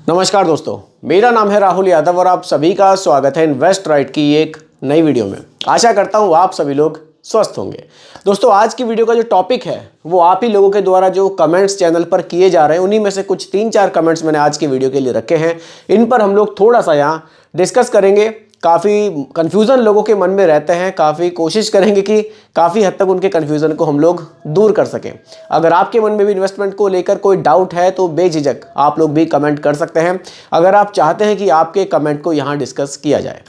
नमस्कार दोस्तों, मेरा नाम है राहुल यादव और आप सभी का स्वागत है इन्वेस्ट राइट की एक नई वीडियो में। आशा करता हूँ आप सभी लोग स्वस्थ होंगे। दोस्तों, आज की वीडियो का जो टॉपिक है वो आप ही लोगों के द्वारा जो कमेंट्स चैनल पर किए जा रहे हैं, उन्हीं में से कुछ 3-4 कमेंट्स मैंने आज की वीडियो के लिए रखे हैं। इन पर हम लोग थोड़ा सा यहाँ डिस्कस करेंगे। काफ़ी कन्फ्यूज़न लोगों के मन में रहते हैं, काफ़ी कोशिश करेंगे कि काफ़ी हद तक उनके कन्फ्यूज़न को हम लोग दूर कर सकें। अगर आपके मन में भी इन्वेस्टमेंट को लेकर कोई डाउट है तो बेझिझक आप लोग भी कमेंट कर सकते हैं, अगर आप चाहते हैं कि आपके कमेंट को यहाँ डिस्कस किया जाए।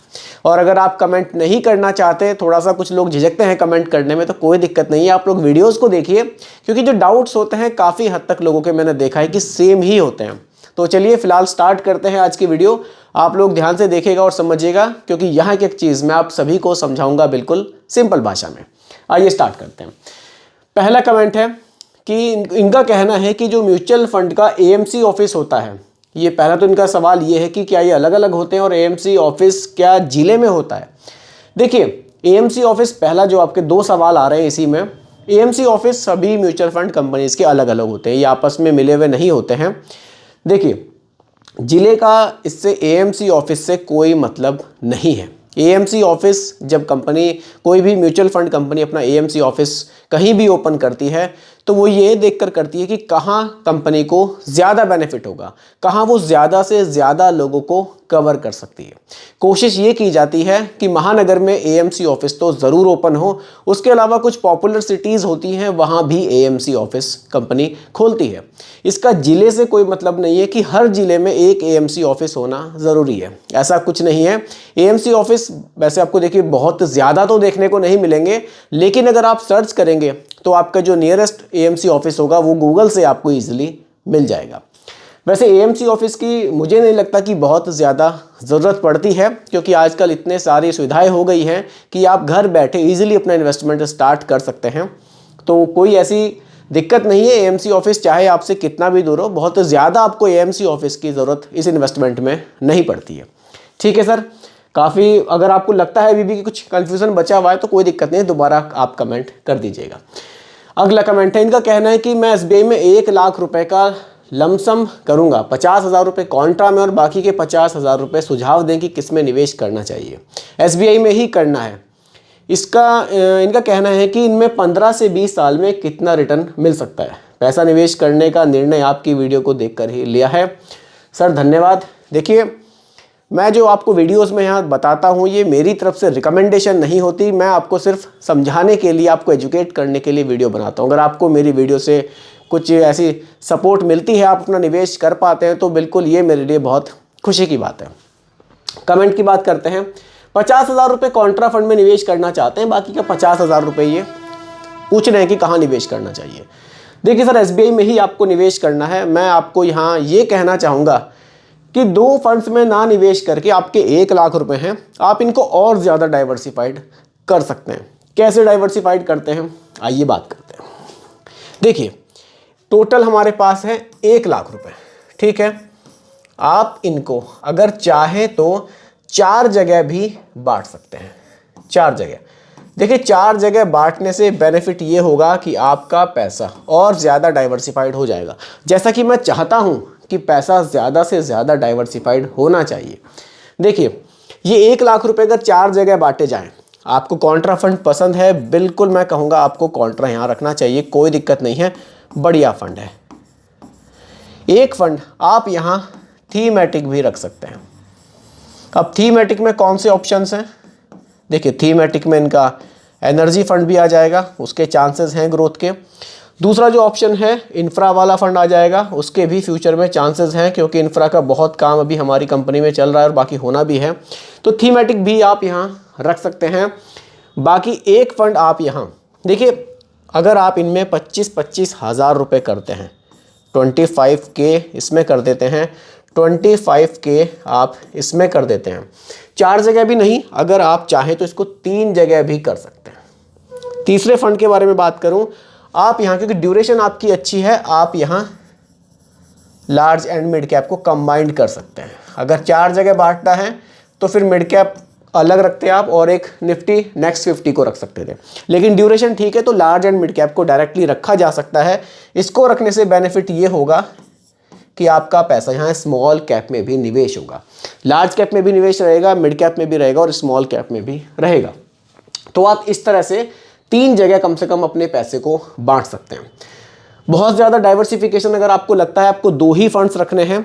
और अगर आप कमेंट नहीं करना चाहते, थोड़ा सा कुछ लोग झिझकते हैं कमेंट करने में, तो कोई दिक्कत नहीं है, आप लोग वीडियोज़ को देखिए, क्योंकि जो डाउट्स होते हैं काफ़ी हद तक लोगों के मैंने देखा है कि सेम ही होते हैं। तो चलिए फिलहाल स्टार्ट करते हैं आज की वीडियो। आप लोग ध्यान से देखिएगा और समझिएगा, क्योंकि यहाँ की एक चीज़ मैं आप सभी को समझाऊंगा बिल्कुल सिंपल भाषा में। आइए स्टार्ट करते हैं। पहला कमेंट है कि इनका कहना है कि जो म्यूचुअल फंड का एएमसी ऑफिस होता है, ये पहला तो इनका सवाल ये है कि क्या ये अलग अलग होते हैं और एएमसी ऑफिस क्या जिले में होता है। देखिए, एएमसी ऑफिस, पहला जो आपके 2 सवाल आ रहे हैं इसी में, एएमसी ऑफिस सभी म्यूचुअल फंड कंपनीज के अलग अलग होते हैं, ये आपस में मिले हुए नहीं होते हैं। देखिए, जिले का इससे एएमसी ऑफिस से कोई मतलब नहीं है। एएमसी ऑफिस, जब कंपनी, कोई भी म्यूचुअल फंड कंपनी अपना एएमसी ऑफिस कहीं भी ओपन करती है तो वो ये देखकर करती है कि कहाँ कंपनी को ज़्यादा बेनिफिट होगा, कहाँ वो ज़्यादा से ज़्यादा लोगों को कवर कर सकती है। कोशिश ये की जाती है कि महानगर में एएमसी ऑफिस तो ज़रूर ओपन हो, उसके अलावा कुछ पॉपुलर सिटीज़ होती हैं वहाँ भी एएमसी ऑफिस कंपनी खोलती है। इसका ज़िले से कोई मतलब नहीं है कि हर ज़िले में एक एएमसी ऑफिस होना ज़रूरी है, ऐसा कुछ नहीं है। एएमसी ऑफिस वैसे आपको देखिए बहुत ज़्यादा तो देखने को नहीं मिलेंगे, लेकिन अगर आप सर्च करेंगे तो आपका जो नियरेस्ट एएमसी ऑफिस होगा वो गूगल से आपको ईजिली मिल जाएगा। वैसे एएमसी ऑफिस की मुझे नहीं लगता कि बहुत ज़्यादा ज़रूरत पड़ती है, क्योंकि आजकल इतने सारी सुविधाएं हो गई हैं कि आप घर बैठे ईजिली अपना इन्वेस्टमेंट स्टार्ट कर सकते हैं। तो कोई ऐसी दिक्कत नहीं है। एएमसी ऑफिस चाहे आपसे कितना भी दूर हो, बहुत ज़्यादा आपको एएमसी ऑफिस की ज़रूरत इस इन्वेस्टमेंट में नहीं पड़ती है। ठीक है सर, काफ़ी अगर आपको लगता है अभी भी कि कुछ कन्फ्यूज़न बचा हुआ है तो कोई दिक्कत नहीं, दोबारा आप कमेंट कर दीजिएगा। अगला कमेंट है, इनका कहना है कि मैं एसबीआई में 1 लाख रुपए का लमसम करूंगा, 50,000 रुपये कॉन्ट्रा में और बाकी के 50,000 रुपये सुझाव दें कि किस में निवेश करना चाहिए। एसबीआई में ही करना है। इनका कहना है कि इनमें 15 से 20 साल में कितना रिटर्न मिल सकता है। पैसा निवेश करने का निर्णय आपकी वीडियो को देखकर ही लिया है। सर धन्यवाद। देखिए, मैं जो आपको वीडियोस में यहाँ बताता हूँ ये मेरी तरफ से रिकमेंडेशन नहीं होती, मैं आपको सिर्फ समझाने के लिए, आपको एजुकेट करने के लिए वीडियो बनाता हूँ। अगर आपको मेरी वीडियो से कुछ ऐसी सपोर्ट मिलती है, आप अपना निवेश कर पाते हैं, तो बिल्कुल ये मेरे लिए बहुत खुशी की बात है। कमेंट की बात करते हैं। 50,000 रुपये कॉन्ट्रा फंड में निवेश करना चाहते हैं, बाकी का 50,000 रुपये ये पूछ रहे हैं कि कहाँ निवेश करना चाहिए। देखिए सर, एसबीआई में ही आपको निवेश करना है। मैं आपको यहाँ ये कहना चाहूँगा कि 2 फंड्स में ना निवेश करके, आपके 1 लाख रुपए हैं, आप इनको और ज़्यादा डाइवर्सिफाइड कर सकते हैं। कैसे डाइवर्सिफाइड करते हैं, आइए बात करते हैं। देखिए, टोटल हमारे पास है 1 लाख रुपए, ठीक है। आप इनको अगर चाहें तो 4 जगह भी बांट सकते हैं, 4 जगह। देखिए, 4 जगह बांटने से बेनिफिट ये होगा कि आपका पैसा और ज़्यादा डाइवर्सिफाइड हो जाएगा, जैसा कि मैं चाहता हूँ कि पैसा ज़्यादा से ज़्यादा डाइवर्सिफाइड होना चाहिए। देखिए, ये 1 लाख रुपए अगर 4 जगह बांटे जाएं, आपको कॉन्ट्रा फंड पसंद है, बिल्कुल मैं कहूँगा आपको कॉन्ट्रा यहाँ रखना चाहिए, कोई दिक्कत नहीं है, बढ़िया फंड है। एक फंड आप यहाँ थीमेटिक भी रख सकते हैं। अब थीमेटिक में कौन से ऑप्शंस हैं? देखिए, थीमेटिक में इनका एनर्जी फंड भी आ जाएगा, उसके चांसेस हैं ग्रोथ के। दूसरा जो ऑप्शन है, इंफ्रा वाला फंड आ जाएगा, उसके भी फ्यूचर में चांसेस हैं, क्योंकि इंफ्रा का बहुत काम अभी हमारी कंपनी में चल रहा है और बाकी होना भी है। तो थीमेटिक भी आप यहाँ रख सकते हैं। बाकी एक फंड आप यहाँ देखिए, अगर आप इनमें 25-25 हज़ार रुपये करते हैं, 25K इसमें कर देते हैं, 25K आप इसमें कर देते हैं, 4 जगह भी नहीं, अगर आप चाहें तो इसको 3 जगह भी कर सकते हैं। तीसरे फंड के बारे में बात करूं, आप यहाँ, क्योंकि ड्यूरेशन आपकी अच्छी है, आप यहाँ लार्ज एंड मिड कैप को कंबाइंड कर सकते हैं। अगर 4 जगह बांटना है तो फिर मिड कैप अलग रखते आप और एक निफ्टी नेक्स्ट 50 को रख सकते थे, लेकिन ड्यूरेशन ठीक है तो लार्ज एंड मिड कैप को डायरेक्टली रखा जा सकता है। इसको रखने से बेनिफिट ये होगा कि आपका पैसा यहाँ स्मॉल कैप में भी निवेश होगा, लार्ज कैप में भी निवेश रहेगा, मिड कैप में भी रहेगा और स्मॉल कैप में भी रहेगा। तो आप इस तरह से 3 जगह कम से कम अपने पैसे को बांट सकते हैं। बहुत ज़्यादा डाइवर्सिफिकेशन अगर आपको लगता है आपको 2 ही फंड्स रखने हैं,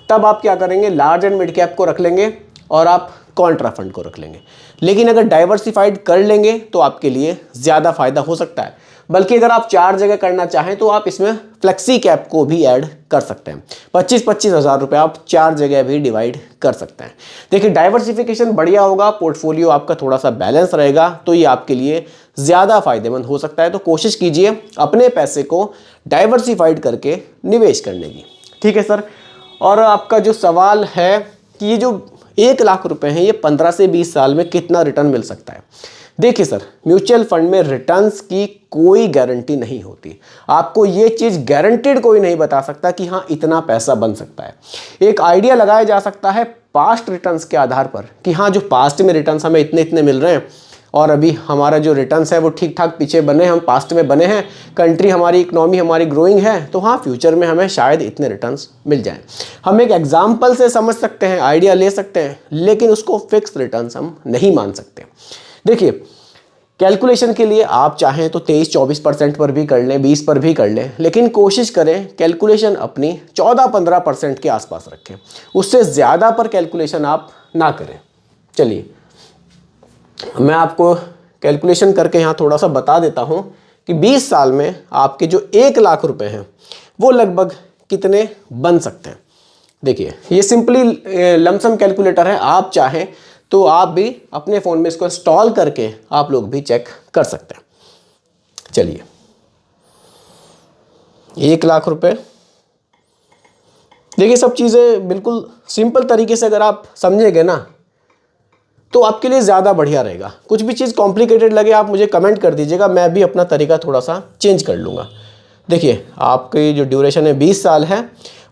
तब आप क्या करेंगे, लार्ज एंड मिड कैप को रख लेंगे और आप कॉन्ट्रा फंड को रख लेंगे। लेकिन अगर डाइवर्सिफाइड कर लेंगे तो आपके लिए ज़्यादा फायदा हो सकता है। बल्कि अगर आप 4 जगह करना चाहें तो आप इसमें फ्लेक्सी कैप को भी ऐड कर सकते हैं। 25-25 हज़ार रुपये आप 4 जगह भी डिवाइड कर सकते हैं। देखिए डाइवर्सिफिकेशन बढ़िया होगा, पोर्टफोलियो आपका थोड़ा सा बैलेंस रहेगा, तो ये आपके लिए ज़्यादा फायदेमंद हो सकता है। तो कोशिश कीजिए अपने पैसे को डाइवर्सिफाइड करके निवेश करने की। ठीक है सर। और आपका जो सवाल है कि ये जो 1 लाख रुपए हैं ये 15 से 20 साल में कितना रिटर्न मिल सकता है। देखिए सर, म्यूचुअल फंड में रिटर्न्स की कोई गारंटी नहीं होती। आपको ये चीज़ गारंटेड कोई नहीं बता सकता कि हाँ इतना पैसा बन सकता है। एक आइडिया लगाया जा सकता है पास्ट रिटर्न्स के आधार पर कि हाँ जो पास्ट में रिटर्न्स हमें इतने इतने मिल रहे हैं और अभी हमारा जो रिटर्न्स है वो ठीक ठाक पीछे बने, हम पास्ट में बने हैं, कंट्री हमारी इकोनॉमी हमारी ग्रोइंग है, तो हाँ फ्यूचर में हमें शायद इतने रिटर्न्स मिल जाएं। हम एक एग्जाम्पल से समझ सकते हैं, आइडिया ले सकते हैं, लेकिन उसको फिक्स रिटर्न्स हम नहीं मान सकते। देखिए कैलकुलेशन के लिए आप चाहें तो 23-24% पर भी कर लें, 20 पर भी कर लें, लेकिन कोशिश करें कैलकुलेशन अपनी 14-15% के आसपास रखें। उससे ज़्यादा पर कैलकुलेशन आप ना करें। चलिए मैं आपको कैलकुलेशन करके यहाँ थोड़ा सा बता देता हूँ कि 20 साल में आपके जो 1 लाख रुपए हैं वो लगभग कितने बन सकते हैं। देखिए ये सिंपली लमसम कैलकुलेटर है, आप चाहें तो आप भी अपने फ़ोन में इसको इंस्टॉल करके आप लोग भी चेक कर सकते हैं। चलिए 1 लाख रुपए, देखिए सब चीज़ें बिल्कुल सिंपल तरीके से अगर आप समझेंगे ना तो आपके लिए ज़्यादा बढ़िया रहेगा। कुछ भी चीज़ कॉम्प्लिकेटेड लगे आप मुझे कमेंट कर दीजिएगा, मैं भी अपना तरीका थोड़ा सा चेंज कर लूँगा। देखिए आपकी जो ड्यूरेशन है 20 साल है,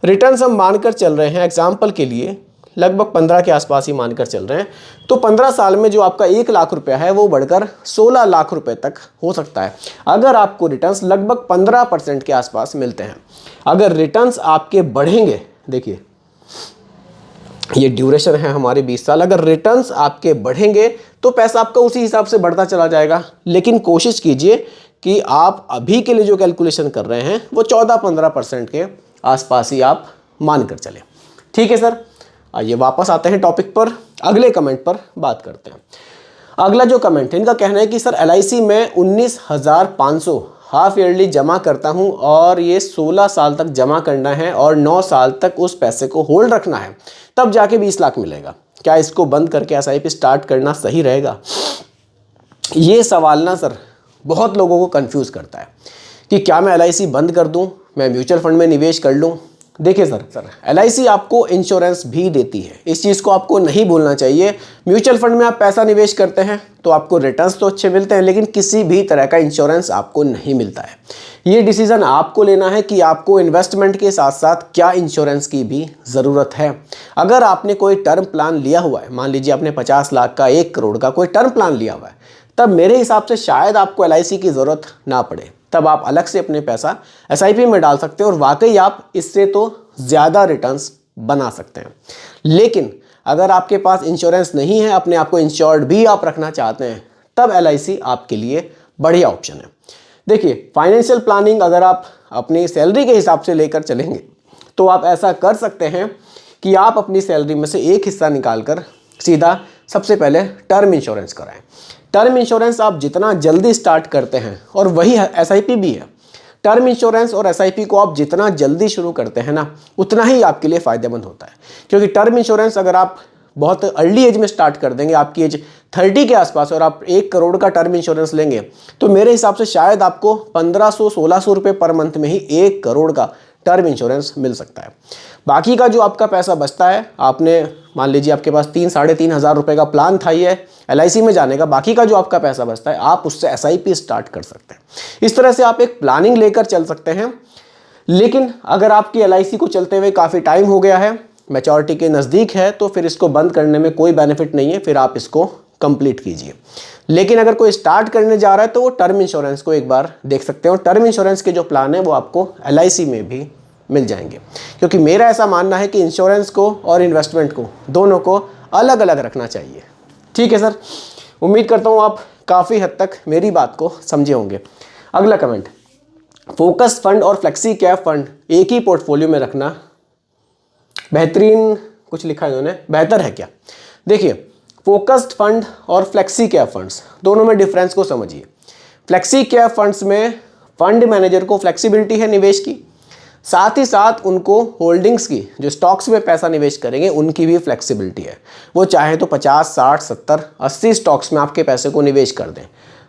रिटर्न्स हम मानकर चल रहे हैं एग्जाम्पल के लिए लगभग 15 के आसपास ही मानकर चल रहे हैं। तो 15 साल में जो आपका 1 लाख रुपया है वो बढ़कर 16 लाख रुपए तक हो सकता है अगर आपको रिटर्न्स लगभग 15% के आसपास मिलते हैं। अगर रिटर्न्स आपके बढ़ेंगे, देखिए ये ड्यूरेशन है हमारे 20 साल, अगर रिटर्न्स आपके बढ़ेंगे तो पैसा आपका उसी हिसाब से बढ़ता चला जाएगा। लेकिन कोशिश कीजिए कि आप अभी के लिए जो कैलकुलेशन कर रहे हैं वो 14-15% के आसपास ही आप मान कर चलें। ठीक है सर। आइए वापस आते हैं टॉपिक पर, अगले कमेंट पर बात करते हैं। अगला जो कमेंट है इनका कहना है कि सर LIC में 19,500 हाफ ईयरली जमा करता हूं और ये 16 साल तक जमा करना है और 9 साल तक उस पैसे को होल्ड रखना है, तब जाके 20 लाख मिलेगा। क्या इसको बंद करके SIP स्टार्ट करना सही रहेगा? ये सवाल ना सर बहुत लोगों को कंफ्यूज करता है कि क्या मैं LIC बंद कर दूं, मैं म्यूचुअल फंड में निवेश कर लूं। देखिए सर LIC आपको इंश्योरेंस भी देती है, इस चीज़ को आपको नहीं भूलना चाहिए। म्यूचुअल फंड में आप पैसा निवेश करते हैं तो आपको रिटर्न्स तो अच्छे मिलते हैं, लेकिन किसी भी तरह का इंश्योरेंस आपको नहीं मिलता है। ये डिसीजन आपको लेना है कि आपको इन्वेस्टमेंट के साथ साथ क्या इंश्योरेंस की भी ज़रूरत है। अगर आपने कोई टर्म प्लान लिया हुआ है, मान लीजिए आपने 50 लाख का 1 करोड़ का कोई टर्म प्लान लिया हुआ है, तब मेरे हिसाब से शायद आपको LIC की ज़रूरत ना पड़े। तब आप अलग से अपने पैसा SIP में डाल सकते हैं और वाकई आप इससे तो ज़्यादा रिटर्न्स बना सकते हैं। लेकिन अगर आपके पास इंश्योरेंस नहीं है, अपने आप को इंश्योर्ड भी आप रखना चाहते हैं, तब LIC आपके लिए बढ़िया ऑप्शन है। देखिए फाइनेंशियल प्लानिंग अगर आप अपनी सैलरी के हिसाब से लेकर चलेंगे तो आप ऐसा कर सकते हैं कि आप अपनी सैलरी में से एक हिस्सा निकाल कर सीधा सबसे पहले टर्म इंश्योरेंस कराएं। टर्म इंश्योरेंस आप जितना जल्दी स्टार्ट करते हैं, और वही SIP भी है, टर्म इंश्योरेंस और SIP को आप जितना जल्दी शुरू करते हैं ना उतना ही आपके लिए फ़ायदेमंद होता है। क्योंकि टर्म इंश्योरेंस अगर आप बहुत अर्ली एज में स्टार्ट कर देंगे, आपकी एज 30 के आसपास, और आप 1 करोड़ का टर्म इंश्योरेंस लेंगे तो मेरे हिसाब से शायद आपको 1500-1600 रुपये पर मंथ में ही 1 करोड़ का टर्म इंश्योरेंस मिल सकता है। बाकी का जो आपका पैसा बचता है, आपने मान लीजिए आपके पास 3-3.5 हज़ार रुपये का प्लान था ये LIC में जाने का, बाकी का जो आपका पैसा बचता है आप उससे SIP स्टार्ट कर सकते हैं। इस तरह से आप एक प्लानिंग लेकर चल सकते हैं। लेकिन अगर आपकी LIC को चलते हुए काफ़ी टाइम हो गया है, मैच्योरिटी के नज़दीक है, तो फिर इसको बंद करने में कोई बेनिफिट नहीं है, फिर आप इसको कंप्लीट कीजिए। लेकिन अगर कोई स्टार्ट करने जा रहा है तो वो टर्म इंश्योरेंस को एक बार देख सकते हैं, और टर्म इंश्योरेंस के जो प्लान है वो आपको LIC में भी मिल जाएंगे। क्योंकि मेरा ऐसा मानना है कि इंश्योरेंस को और इन्वेस्टमेंट को दोनों को अलग अलग रखना चाहिए। ठीक है सर, उम्मीद करता हूँ आप काफ़ी हद तक मेरी बात को समझे होंगे। अगला कमेंट, फोकस फंड और फ्लेक्सी कैप फंड एक ही पोर्टफोलियो में रखना बेहतरीन, कुछ लिखा है इन्होंने, बेहतर है क्या? देखिए, फोकस्ड फंड और फ्लेक्सी कैप फंड्स दोनों में डिफरेंस को समझिए। फ्लेक्सी कैप फंड्स में फंड मैनेजर को फ्लेक्सिबिलिटी है निवेश की, साथ ही साथ उनको होल्डिंग्स की, जो स्टॉक्स में पैसा निवेश करेंगे उनकी भी फ्लेक्सिबिलिटी है। वो चाहे तो 50, 60, 70, 80 स्टॉक्स में आपके पैसे को निवेश कर दें।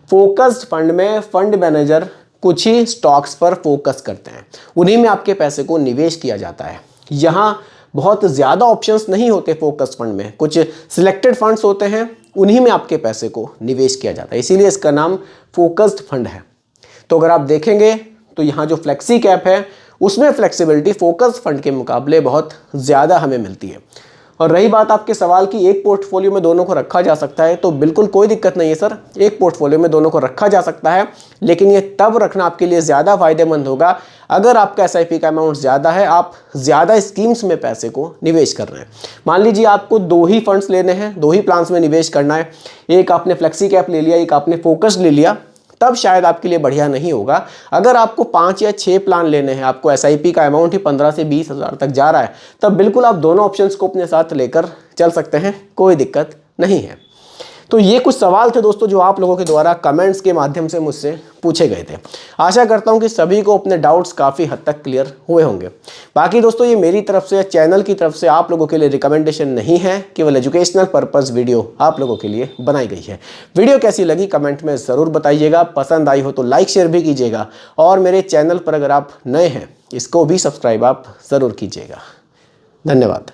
फोकस्ड फंड में फंड मैनेजर कुछ ही स्टॉक्स पर फोकस करते हैं, उन्हीं में आपके पैसे को निवेश किया जाता है। यहाँ बहुत ज़्यादा ऑप्शंस नहीं होते फोकस फंड में, कुछ सिलेक्टेड फंड्स होते हैं, उन्हीं में आपके पैसे को निवेश किया जाता है, इसीलिए इसका नाम फोकस्ड फंड है। तो अगर आप देखेंगे तो यहाँ जो फ्लेक्सी कैप है उसमें फ्लेक्सिबिलिटी फोकस फंड के मुकाबले बहुत ज़्यादा हमें मिलती है। और रही बात आपके सवाल की एक पोर्टफोलियो में दोनों को रखा जा सकता है, तो बिल्कुल कोई दिक्कत नहीं है सर, एक पोर्टफोलियो में दोनों को रखा जा सकता है, लेकिन ये तब रखना आपके लिए ज़्यादा फायदेमंद होगा अगर आपका SIP का अमाउंट ज़्यादा है, आप ज़्यादा स्कीम्स में पैसे को निवेश कर रहे हैं। मान लीजिए आपको 2 ही फंड्स लेने हैं, 2 ही प्लान्स में निवेश करना है, एक आपने फ्लेक्सी कैप ले लिया, एक आपने फोकस ले लिया, तब शायद आपके लिए बढ़िया नहीं होगा। अगर आपको 5 या 6 प्लान लेने हैं, आपको SIP का अमाउंट ही 15 से 20 हज़ार तक जा रहा है, तब बिल्कुल आप दोनों ऑप्शंस को अपने साथ लेकर चल सकते हैं, कोई दिक्कत नहीं है। तो ये कुछ सवाल थे दोस्तों जो आप लोगों के द्वारा कमेंट्स के माध्यम से मुझसे पूछे गए थे। आशा करता हूँ कि सभी को अपने डाउट्स काफ़ी हद तक क्लियर हुए होंगे। बाकी दोस्तों, ये मेरी तरफ से या चैनल की तरफ से आप लोगों के लिए रिकमेंडेशन नहीं है, केवल एजुकेशनल पर्पस वीडियो आप लोगों के लिए बनाई गई है। वीडियो कैसी लगी कमेंट में ज़रूर बताइएगा, पसंद आई हो तो लाइक शेयर भी कीजिएगा, और मेरे चैनल पर अगर आप नए हैं इसको भी सब्सक्राइब आप ज़रूर कीजिएगा। धन्यवाद।